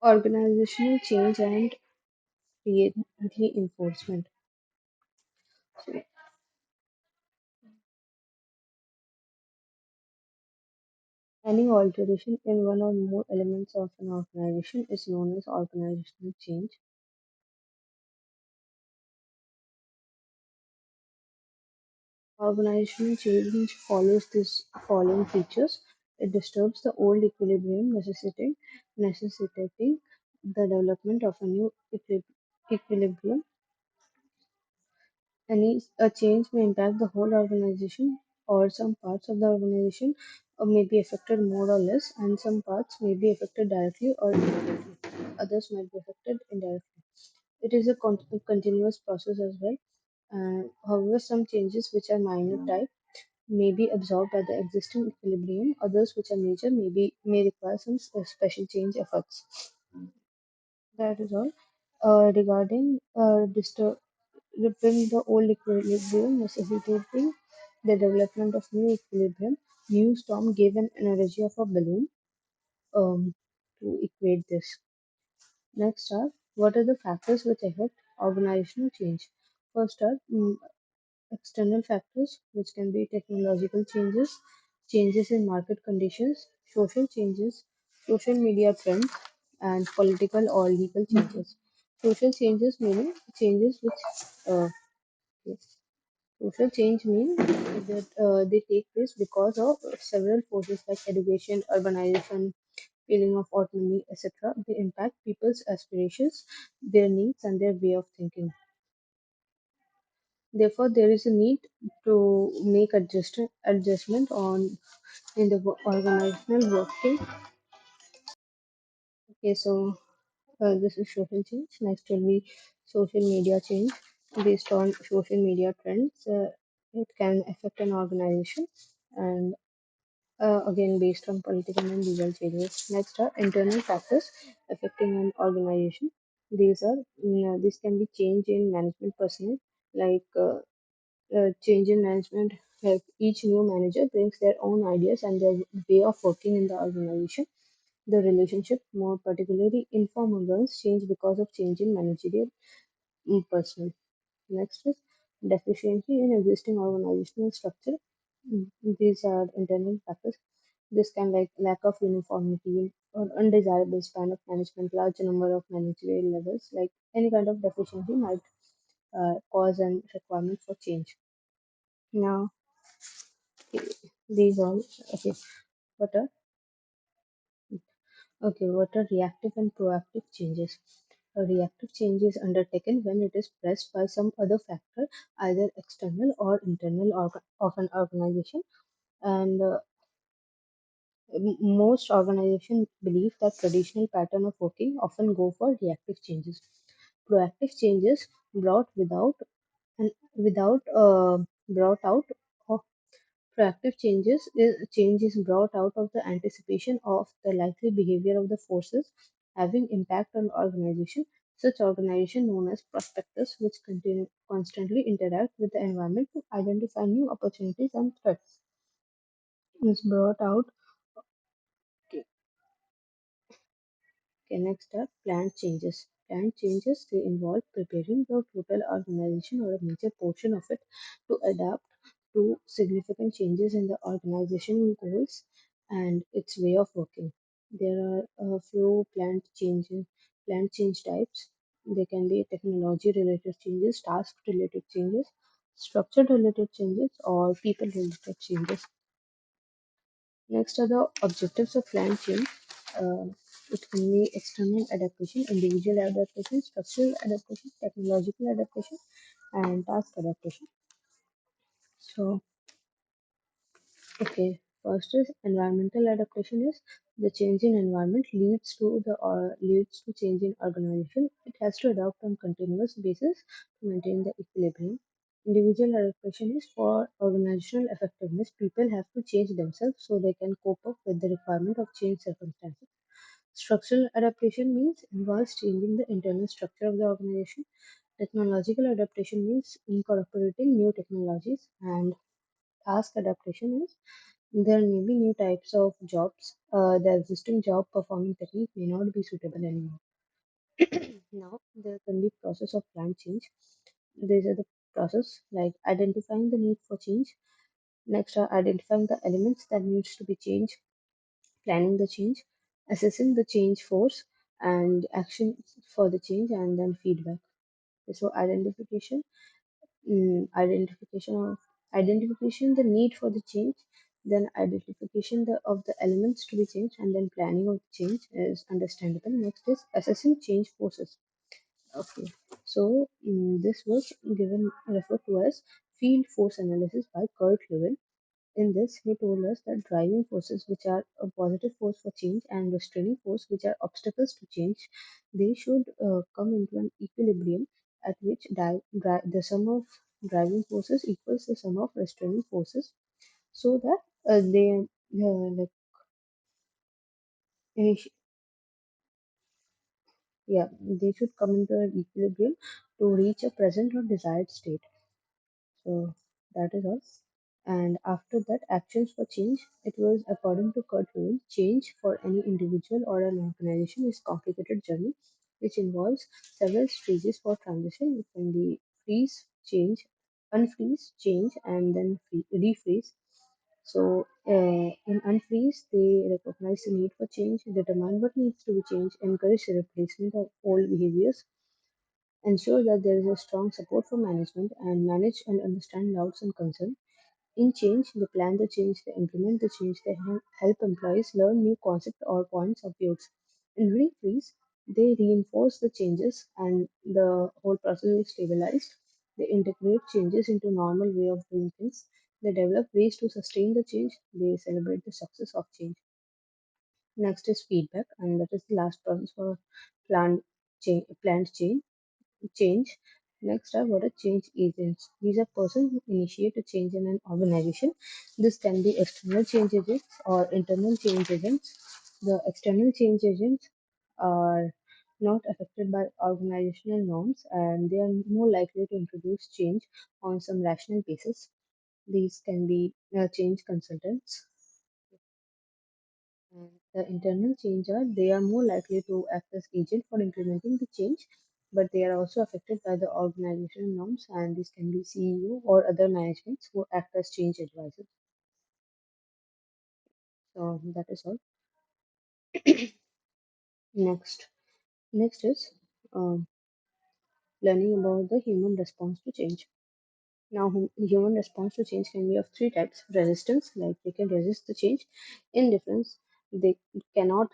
Organizational change and reinforcement. So, any alteration in one or more elements of an organization is known as organizational change. Organizational change follows these following features. It disturbs the old equilibrium, necessitating the development of a new equilibrium. A change may impact the whole organization or some parts of the organization, or may be affected more or less, and some parts may be affected directly or indirectly. Others might be affected indirectly. It is a continuous process as well. However, some changes which are minor type may be absorbed by the existing equilibrium. Others which are major may require some special change efforts. That is all. Regarding disturbing the old equilibrium, necessitating the development of new equilibrium, Newstorm gave an analogy of a balloon to equate this. Next are what are the factors which affect organizational change? First are external factors, which can be technological changes, changes in market conditions, social changes, social media trends, and political or legal changes. Social changes meaning changes which yes, social change mean that they take place because of several forces like education, urbanization, feeling of autonomy, etc. They impact people's aspirations, their needs, and their way of thinking. Therefore, there is a need to make adjustment on in the organizational working. Okay, so this is social change. Next will be social media change. Based on social media trends, it can affect an organization, and again based on political and legal changes. Next are internal factors affecting an organization. These can be change in management personnel, like change in management, like each new manager brings their own ideas and their way of working in the organization. The relationship, more particularly informal ones, change because of change in managerial personnel. Next is deficiency in existing organizational structure. These are internal factors. This can like lack of uniformity or undesirable span of management, large number of managerial levels, like any kind of deficiency might cause an requirement for change. Now, these all okay. What are what are reactive and proactive changes? A reactive change is undertaken when it is pressed by some other factor, either external or internal of an organization. And most organizations believe that traditional pattern of working often go for reactive changes. Proactive changes brought and without brought out of proactive change is brought out of the anticipation of the likely behavior of the forces having impact on organization. Such organization known as prospectors, which constantly interact with the environment to identify new opportunities and threats, is brought out. Okay, next are planned changes. Planned changes they involve preparing the total organization or a major portion of it to adapt to significant changes in the organizational goals and its way of working. There are a few planned change types. They can be technology related changes, task related changes, structure related changes, or people related changes. Next are the objectives of planned change. It can be external adaptation, individual adaptation, structural adaptation, technological adaptation, and task adaptation. So, okay, first is environmental adaptation is the change in environment leads to change in organization. It has to adapt on continuous basis to maintain the equilibrium. Individual adaptation is for organizational effectiveness. People have to change themselves so they can cope up with the requirement of changed circumstances. Structural adaptation means involves changing the internal structure of the organization. Technological adaptation means incorporating new technologies, and task adaptation is There may be new types of jobs. The existing job performing technique may not be suitable anymore. Now, there can be process of plan change. These are the process like identifying the need for change. Next are identifying the elements that needs to be changed, planning the change, assessing the change force and action for the change, and then feedback. So identification of identification the need for the change, then identification of the elements to be changed, and then planning of the change is understandable. Next is assessing change forces. Okay, so this was given referred to as field force analysis by Kurt Lewin. In this, he told us that driving forces, which are a positive force for change, and restraining force, which are obstacles to change, they should come into an equilibrium at which the sum of driving forces equals the sum of restraining forces, so that they like initi- yeah, they should come into an equilibrium to reach a present or desired state. So that is all. And after that, actions for change, it was according to Kurt Lewin, change for any individual or an organization is complicated journey which involves several stages for transition. It can be freeze, change, unfreeze, change, and then refreeze. So in unfreeze, they recognize the need for change, determine what needs to be changed, encourage the replacement of old behaviors, ensure that there is a strong support for management, and manage and understand doubts and concerns. In change, they plan the change, they implement the change, they help employees learn new concepts or points of views. In refreeze, they reinforce the changes and the whole process is stabilized. They integrate changes into normal way of doing things. They develop ways to sustain the change. They celebrate the success of change. Next is feedback, and that is the last process for planned change. Next are what are change agents. These are persons who initiate a change in an organization. This can be external change agents or internal change agents. The external change agents are not affected by organizational norms and they are more likely to introduce change on some rational basis. These can be change consultants. And the internal change are they are more likely to act as agent for implementing the change, but they are also affected by the organizational norms, and this can be CEO or other managements who act as change advisors. So that is all. Next, next is um, learning about the human response to change. Now, human response to change can be of three types: resistance, like they can resist the change; indifference, they cannot,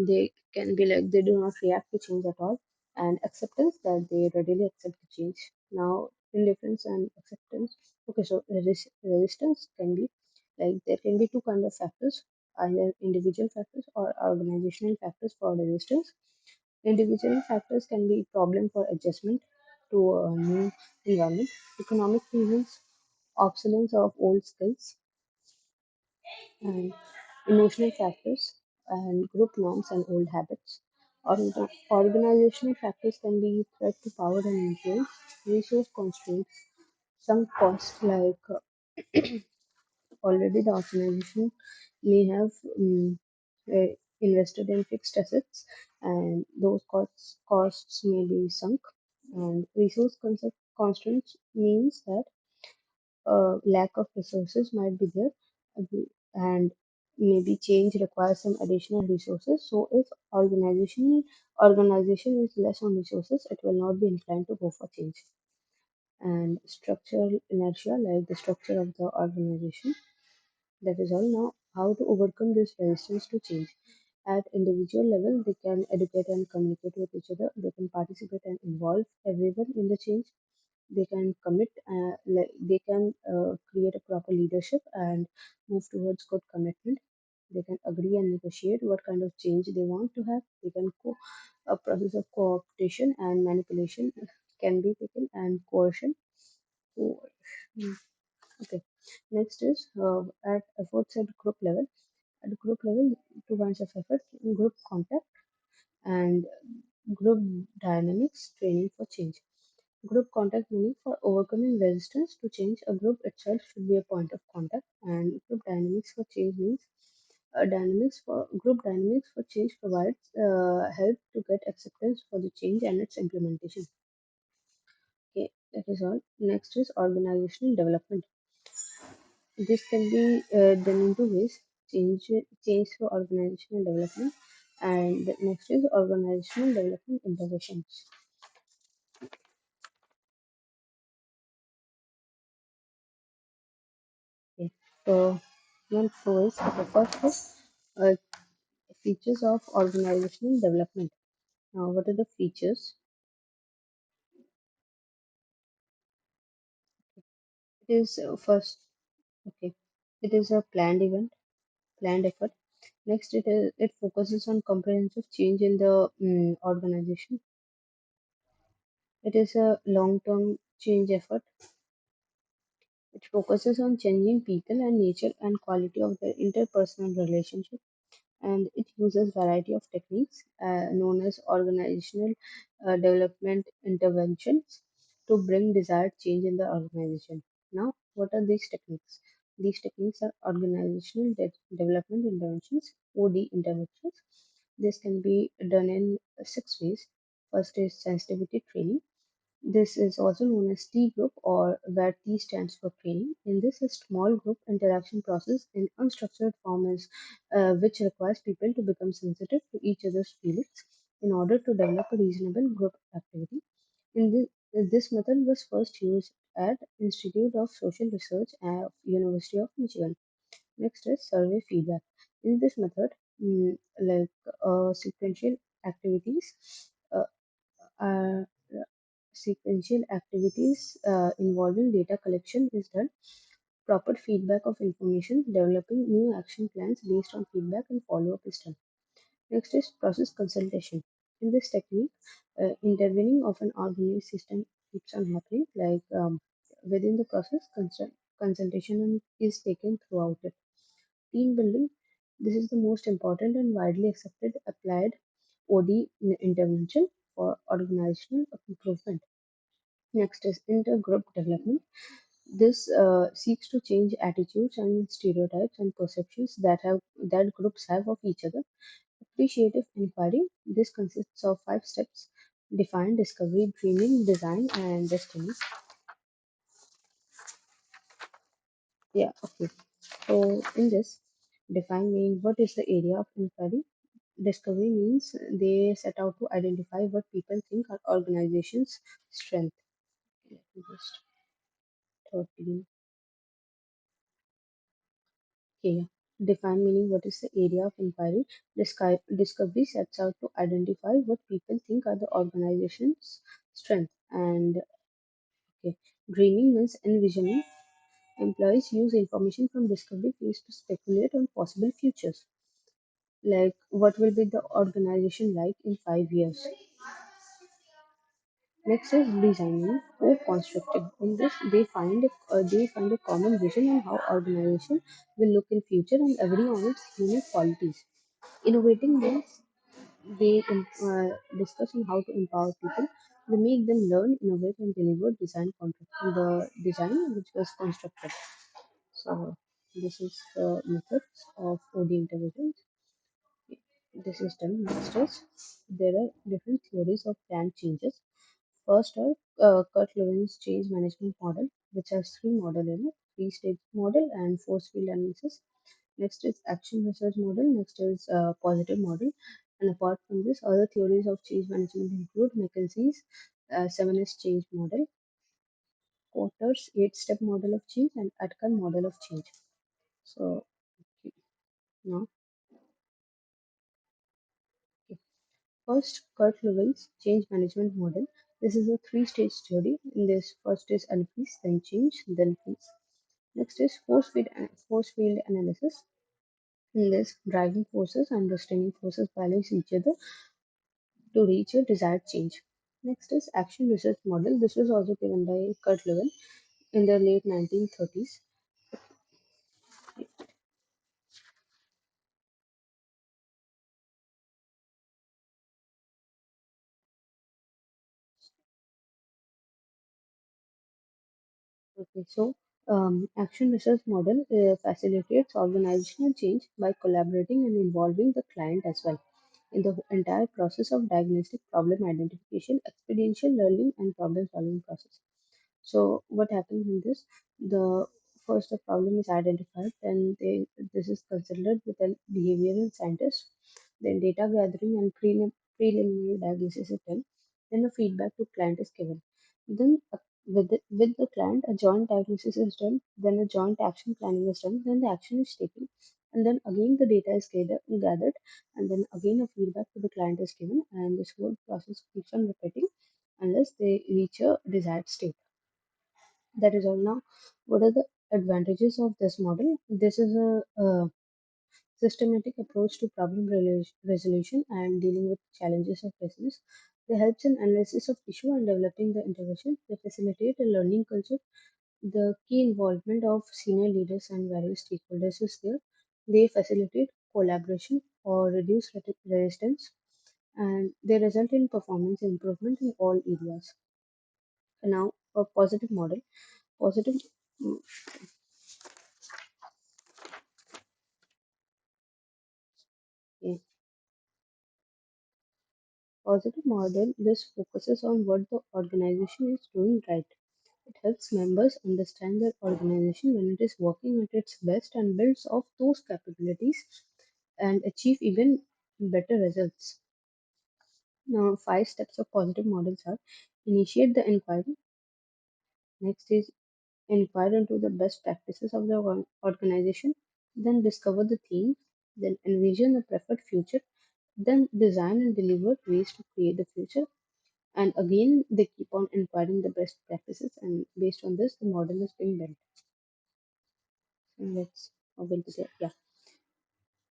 they can be like they do not react to change at all; and acceptance, that they readily accept the change. Now, indifference and acceptance. Okay, so resistance can be like there can be two kind of factors, either individual factors or organizational factors for resistance. Individual factors can be problem for adjustment to a new environment, economic reasons, obsolescence of old skills, and emotional factors and group norms and old habits. Organizational factors can be threat to power and influence, resource constraints, some costs like already the organization may have uh, invested in fixed assets and those costs may be sunk, and constraints means that lack of resources might be there, and maybe change requires some additional resources. So if organization is less on resources, it will not be inclined to go for change. And structural inertia, like the structure of the organization, that is all. Now, how to overcome this resistance to change? At individual level, they can educate and communicate with each other. They can participate and involve everyone in the change. They can commit, they can create a proper leadership and move towards good commitment. They can agree and negotiate what kind of change they want to have. They can a process of cooperation and manipulation can be taken, and coercion. Coercion. Okay. Next is at efforts at group level. At group level, two kinds of effort: group contact and group dynamics training for change. Group contact meaning for overcoming resistance to change. A group itself should be a point of contact. And group dynamics for change means dynamics for group dynamics for change provides help to get acceptance for the change and its implementation. Okay, that is all. Next is organizational development. This can be done in two ways: change through organizational development, and the next is organizational development interventions. Okay. So, the first is uh, features of organizational development. Now, what are the features? It is first, okay. It is a planned event, planned effort. Next, it focuses on comprehensive change in the organization. It is a long-term change effort. It focuses on changing people and nature and quality of their interpersonal relationship, and it uses variety of techniques known as organizational development interventions to bring desired change in the organization. Now, what are these techniques? These techniques are organizational development interventions, OD interventions. This can be done in six ways. First is sensitivity training. This is also known as T group, or where T stands for training. In this, a small group interaction process in unstructured form is which requires people to become sensitive to each other's feelings in order to develop a reasonable group activity. In this method was first used at Institute of Social Research at University of Michigan. Next is survey feedback. In this method, like sequential activities, uh, uh, sequential activities involving data collection is done. Proper feedback of information, developing new action plans based on feedback and follow-up is done. Next is process consultation. In this technique, intervening of an organized system keeps on happening. Like within the process, consultation is taken throughout it. Team building. This is the most important and widely accepted applied OD intervention for organizational improvement. Next is intergroup development. This seeks to change attitudes and stereotypes and perceptions that groups have of each other. Appreciative inquiry. This consists of five steps: define, discovery, dreaming, design, and destiny. Yeah, okay. So in this, define means what is the area of inquiry. Discovery means they set out to identify what people think are organizations' strength. Let me just 13. Okay. Define meaning what is the area of inquiry. Discovery sets out to identify what people think are the organization's strength. And okay, dreaming means envisioning. Employees use information from discovery phase to speculate on possible futures, like what will be the organization like in 5 years. Next is designing co-constructing. In this, they find a common vision on how organization will look in future and agree on its unique qualities. Innovating means they discuss on how to empower people. They make them learn, innovate, and deliver the design which was constructed. So this is the methods of OD intelligence. This is done. Next is there are different theories of planned changes. First are Kurt Lewin's change management model, which has three model in it: three-stage model and force field analysis. Next is action research model. Next is positive model. And apart from this, other theories of change management include McKinsey's 7S change model, Porter's 8-step model of change, and Atkin model of change. So now, okay. First, Kurt Lewin's change management model. This is a three-stage theory. In this, first is unfreeze, then change, then freeze. Next is force field analysis. In this, driving forces and restraining forces balance each other to reach a desired change. Next is action research model. This was also given by Kurt Lewin in the late 1930s. Okay, so action research model facilitates organizational change by collaborating and involving the client as well in the entire process of diagnostic problem identification, experiential learning, and problem solving process. So what happens in this? The first the problem is identified, then this is considered with a behavioral scientist, then data gathering and preliminary diagnosis is done, then a feedback to client is given. Then with the client, a joint diagnosis is done, then a joint action planning is done, then the action is taken, and then again the data is gathered, and then again a feedback to the client is given, and this whole process keeps on repeating unless they reach a desired state. That is all. Now, what are the advantages of this model? This is a systematic approach to problem resolution and dealing with challenges of business. They helps in analysis of issue and developing the intervention. They facilitate a learning culture. The key involvement of senior leaders and various stakeholders is there. They facilitate collaboration or reduce resistance, and they result in performance improvement in all areas. Now, a positive model. Positive. mm, yeah, Positive model this focuses on what the organization is doing right. It helps members understand their organization when it is working at its best and builds off those capabilities and achieve even better results. Now, five steps of positive models are: initiate the inquiry, next is inquire into the best practices of the organization, then discover the theme, then envision the preferred future, then design and deliver ways to create the future, and again they keep on inquiring the best practices, and based on this the model is being built. And let's move into the yeah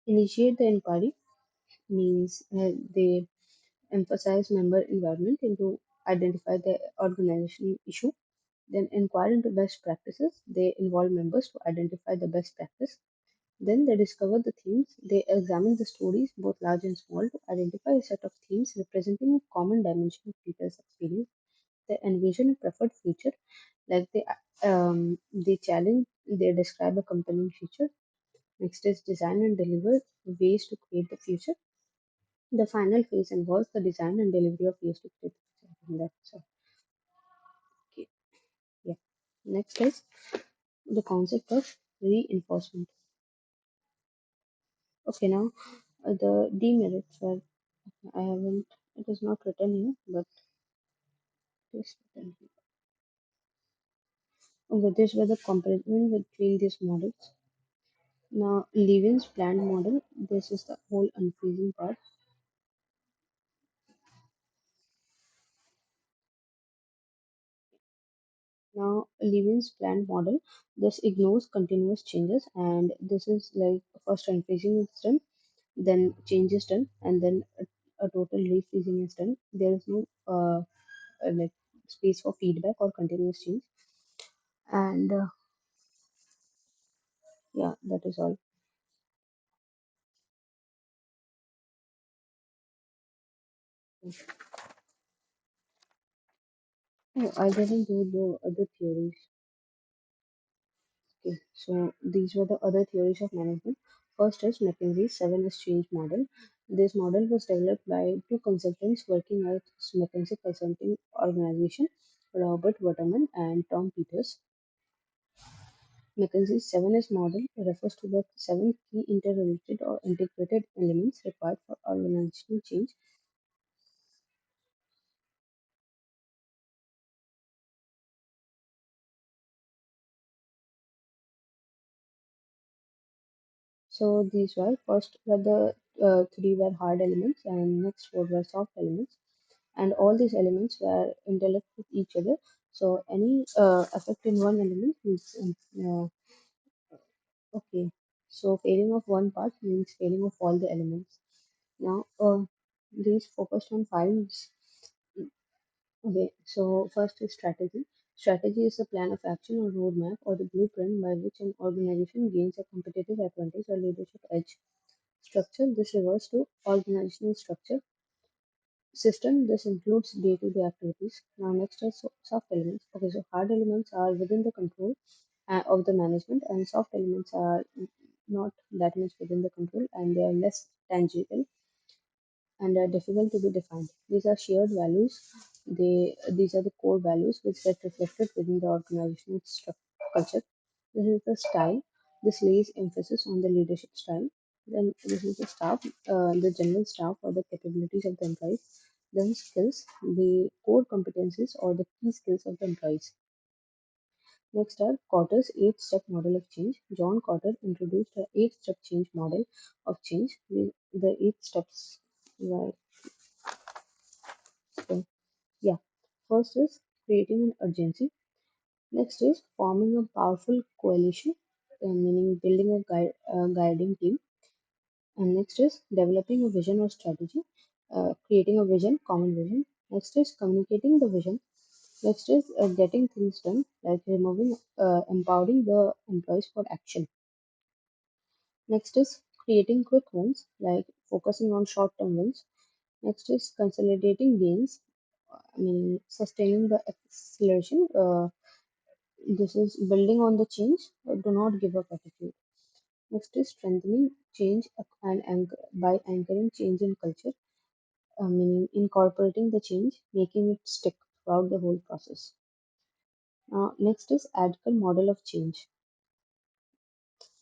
initiate the inquiry means they emphasize member involvement into identify the organizational issue, then inquire into best practices, they involve members to identify the best practice, then they discover the themes, they examine the stories both large and small to identify a set of themes representing a common dimension of people's experience, they envision a preferred future, like they challenge, they describe a compelling future. Next is design and deliver ways to create the future. The final phase involves the design and delivery of ways to create the future. And that's all. Okay. Yeah. Next is the concept of reinforcement. Okay, now the demerits were I haven't it is not written here, but it is written here. Okay, this was the comparison between these models. Now, Levin's planned model, this is the whole unfreezing part. Now, Levin's planned model, this ignores continuous changes, and this is like first unfreezing is done, then change is done, and then a total refreezing is done. There is no like space for feedback or continuous change, and yeah, that is all. Oh, I didn't do the other theories. Okay, so these were the other theories of management. First is McKinsey's 7S change model. This model was developed by two consultants working at McKinsey Consulting Organization, Robert Waterman and Tom Peters. McKinsey's 7S model refers to the seven key interrelated or integrated elements required for organizational change. So these were first were the three were hard elements, and next four were soft elements, and all these elements were interlinked with each other. So any effect in one element is okay. So failing of one part means failing of all the elements. Now these focused on five. Okay, so first is strategy. Strategy is a plan of action or roadmap or the blueprint by which an organization gains a competitive advantage or leadership edge. Structure, this refers to organizational structure. system. This includes day-to-day activities. Now, next is soft elements. Okay, so hard elements are within the control of the management, and soft elements are not that much within the control, and they are less tangible and are difficult to be defined. These are shared values. These are the core values which get reflected within the organizational culture. This is the style. This lays emphasis on the leadership style. Then this is the staff, the general staff or the capabilities of the employees. Then skills, the core competencies or the key skills of the employees. Next are Cotter's eight-step model of change. John Cotter introduced the eight-step change model of change. The eight steps were so, yeah. First is creating an urgency. Next is forming a powerful coalition, meaning building a guiding team. And next is developing a vision or strategy, creating a vision, common vision. Next is communicating the vision. Next is getting things done, like empowering the employees for action. Next is creating quick wins, like focusing on short-term wins. Next is consolidating gains, meaning sustaining the acceleration. This is building on the change, do not give up attitude. Next is strengthening change and by anchoring change in culture, meaning incorporating the change, making it stick throughout the whole process. Next is Adkal model of change.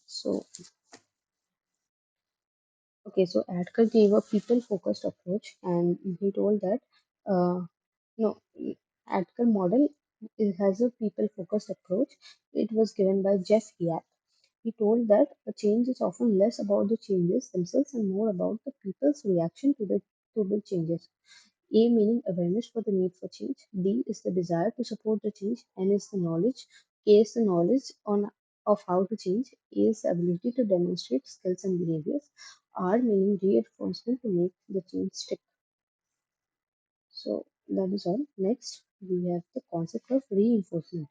So, okay, so Adkal gave a people-focused approach, and he told that no, Adkal model it has a people-focused approach. It was given by Jeff Hiatt. He told that a change is often less about the changes themselves and more about the people's reaction to the changes. A meaning awareness for the need for change. D is the desire to support the change. N is the knowledge. K is the knowledge on of how to change. A is the ability to demonstrate skills and behaviors. R meaning reinforcement to make the change stick. So that is all. Next, we have the concept of reinforcement.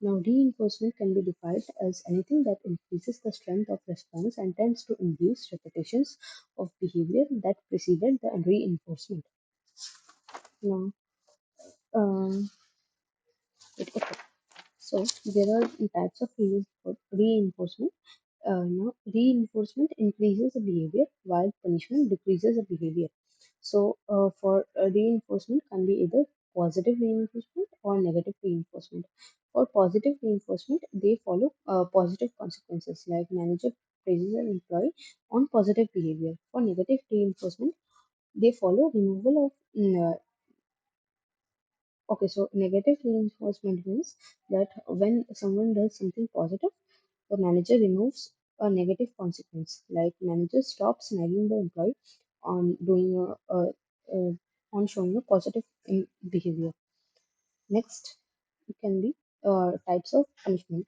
Now, reinforcement can be defined as anything that increases the strength of response and tends to induce repetitions of behavior that preceded the reinforcement. Now, um, okay. So there are types of reinforcement. Reinforcement increases the behavior while punishment decreases the behavior. So, for reinforcement can be either positive reinforcement or negative reinforcement. For positive reinforcement, they follow positive consequences like manager praises an employee on positive behavior. For negative reinforcement, they follow removal of okay, so negative reinforcement means that when someone does something positive, the manager removes a negative consequence. Like manager stops nagging the employee on doing a on showing a positive behavior. Next, it can be types of punishment.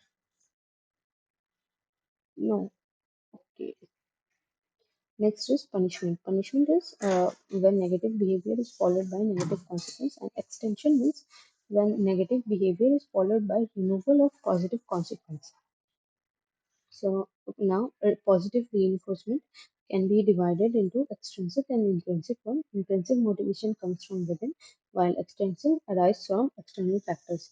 No, okay. Next is punishment. Punishment is when negative behavior is followed by negative consequence, and extension means when negative behavior is followed by removal of positive consequence. So now positive reinforcement can be divided into extrinsic and intrinsic one. Intrinsic motivation comes from within, while extrinsic arises from external factors.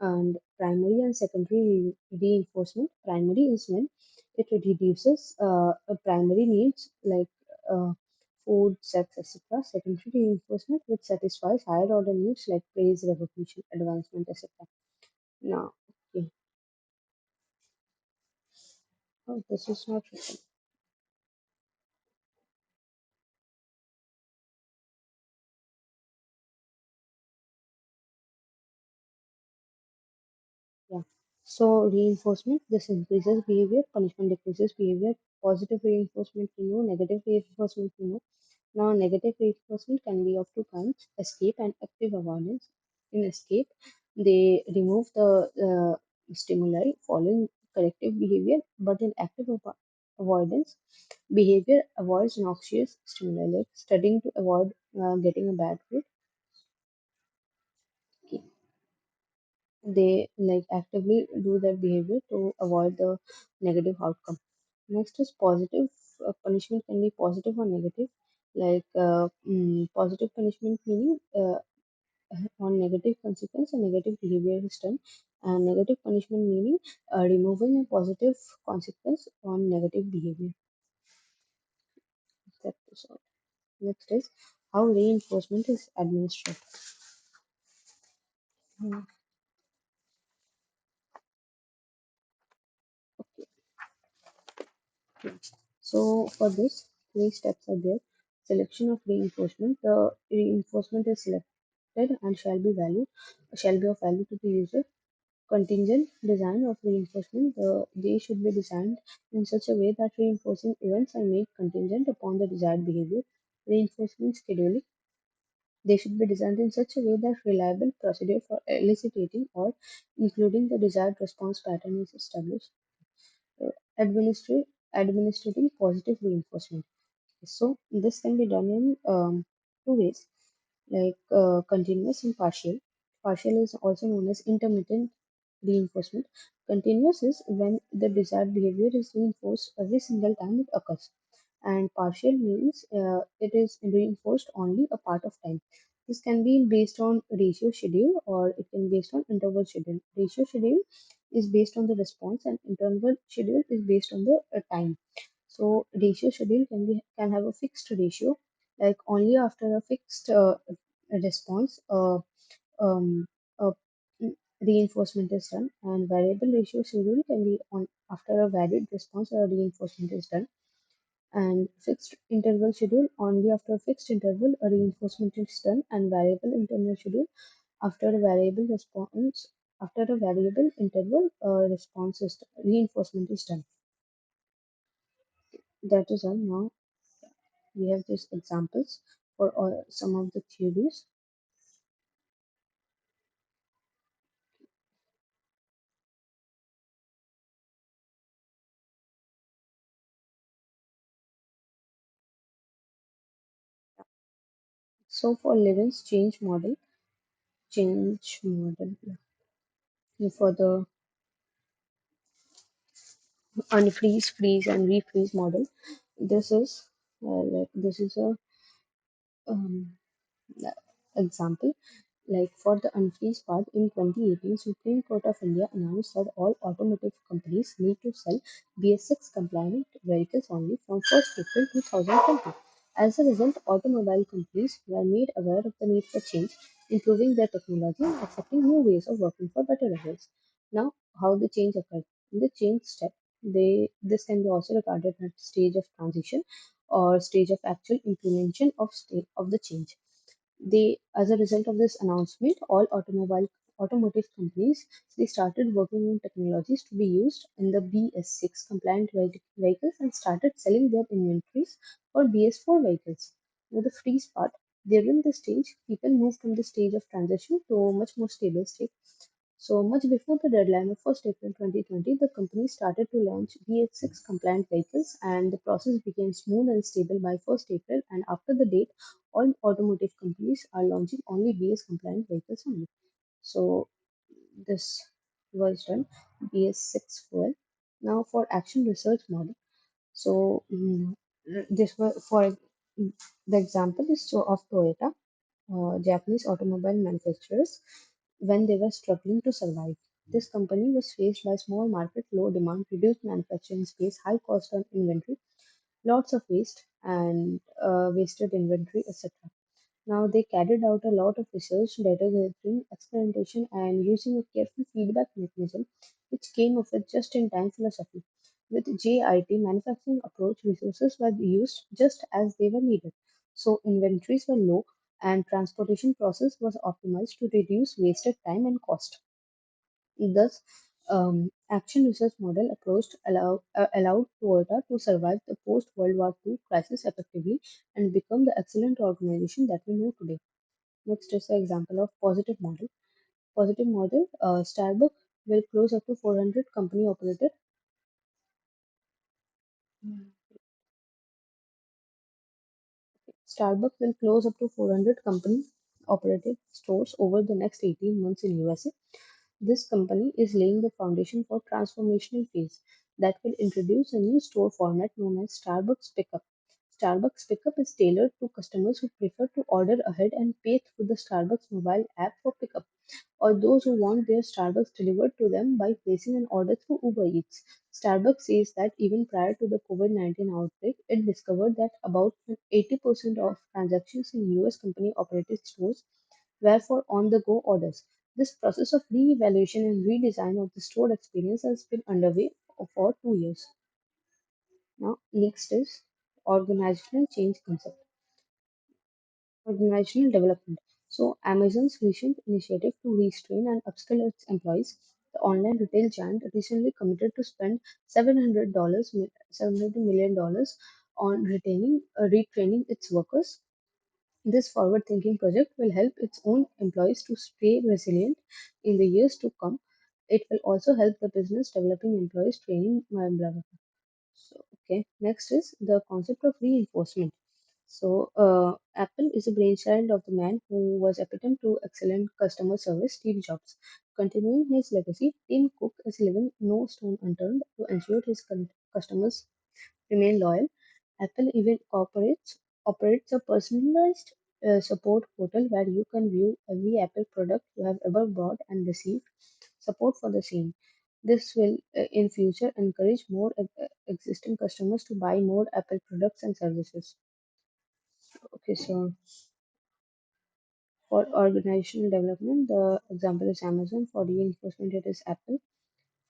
And primary and secondary reinforcement. Primary is when it reduces primary needs like food, sex, etc. Secondary reinforcement which satisfies higher order needs like praise, recognition, advancement, etc. Now, okay. Oh, this is not written. Yeah. So reinforcement, this increases behavior, punishment decreases behavior, positive reinforcement we know, negative reinforcement we know. Now negative reinforcement can be of two kinds, escape and active avoidance. In escape, they remove the stimuli following corrective behavior, but in active avoidance, behavior avoids noxious stimuli like studying to avoid getting a bad grade. They like actively do their behavior to avoid the negative outcome. Next is positive. Punishment can be positive or negative. like positive punishment meaning on negative consequence and negative behavior is done, and negative punishment meaning removing a positive consequence on negative behavior. That is all. Next is how reinforcement is administered. Hmm, okay. So for this, three steps are there. Selection of reinforcement. The reinforcement is selected and shall be of value to the user. Contingent design of reinforcement. They should be designed in such a way that reinforcing events are made contingent upon the desired behavior. Reinforcement scheduling. They should be designed in such a way that reliable procedure for eliciting or including the desired response pattern is established. Uh, administrating positive reinforcement. So this can be done in two ways, like continuous and partial. Partial is also known as intermittent reinforcement. Continuous is when the desired behavior is reinforced every single time it occurs, and partial means it is reinforced only a part of time. This can be based on ratio schedule or it can be based on interval schedule. Ratio schedule is based on the response and interval schedule is based on the time. So ratio schedule can have a fixed ratio, like only after a fixed response um, uh, reinforcement is done, and variable ratio schedule can be on after a varied response or reinforcement is done, and fixed interval schedule only after a fixed interval a reinforcement is done, and variable interval schedule after a variable response after a variable interval response is reinforcement is done. That is all. Now we have these examples for some of the theories. So for Levin's change model, for the unfreeze, freeze, and refreeze model, this is this is a um, example. Like for the unfreeze part, in 2018, Supreme Court of India announced that all automotive companies need to sell BS6 compliant vehicles only from 1st April 2020. As a result, automobile companies were made aware of the need for change, improving their technology and accepting new ways of working for better results. Now, how the change occurred? In the change step, this can be also regarded at stage of transition or stage of actual implementation of the change. As a result of this announcement, all automotive companies they started working on technologies to be used in the BS6 compliant vehicles and started selling their inventories for BS4 vehicles. Now the freeze part, during this stage, people moved from the stage of transition to a much more stable state. So much before the deadline of 1st April 2020, the company started to launch BS6 compliant vehicles and the process became smooth and stable by 1st April, and after the date, all automotive companies are launching only BS compliant vehicles only. So this was done BS6 fuel. Now for action research model. So this was for the example is so of Toyota, Japanese automobile manufacturers, when they were struggling to survive. This company was faced by small market, low demand, reduced manufacturing space, high cost on inventory, lots of waste, and wasted inventory, etc. Now they carried out a lot of research, data gathering, experimentation, and using a careful feedback mechanism, which came up with just-in-time philosophy. With JIT manufacturing approach, resources were used just as they were needed. So inventories were low and transportation process was optimized to reduce wasted time and cost. Thus, action research model approach allowed Toyota to survive the post World War II crisis effectively and become the excellent organization that we know today. Next is an example of positive model. Positive model, Starbucks will close up to 400 company operated. Starbucks will close up to 400 company operated stores over the next 18 months in USA. This company is laying the foundation for transformational phase that will introduce a new store format known as Starbucks Pickup. Starbucks Pickup is tailored to customers who prefer to order ahead and pay through the Starbucks mobile app for pickup, or those who want their Starbucks delivered to them by placing an order through Uber Eats. Starbucks says that even prior to the COVID 19 outbreak, it discovered that about 80% of transactions in US company operated stores were for on the go orders. This process of re evaluation and redesign of the store experience has been underway for 2 years. Now, next is organizational change concept, organizational development. So, Amazon's recent initiative to restrain and upskill its employees, the online retail giant recently committed to spend $700 million on retraining its workers. This forward-thinking project will help its own employees to stay resilient in the years to come. It will also help the business developing employees training, blah, blah, blah. So, okay, next is the concept of reinforcement. So, Apple is a brainchild of the man who was epitome to excellent customer service, Steve Jobs. Continuing his legacy, Tim Cook is leaving no stone unturned to ensure his customers remain loyal. Apple even operates a personalized support portal where you can view every Apple product you have ever bought and receive support for the same. This will, in future, encourage more existing customers to buy more Apple products and services. Okay, so for organizational development, the example is Amazon. For reinforcement, it is Apple.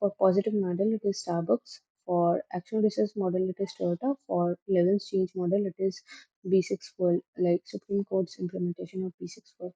For positive model, it is Starbucks. For action research model, it is Toyota. For Levens change model, it is B6 World, like Supreme Court's implementation of B6 World.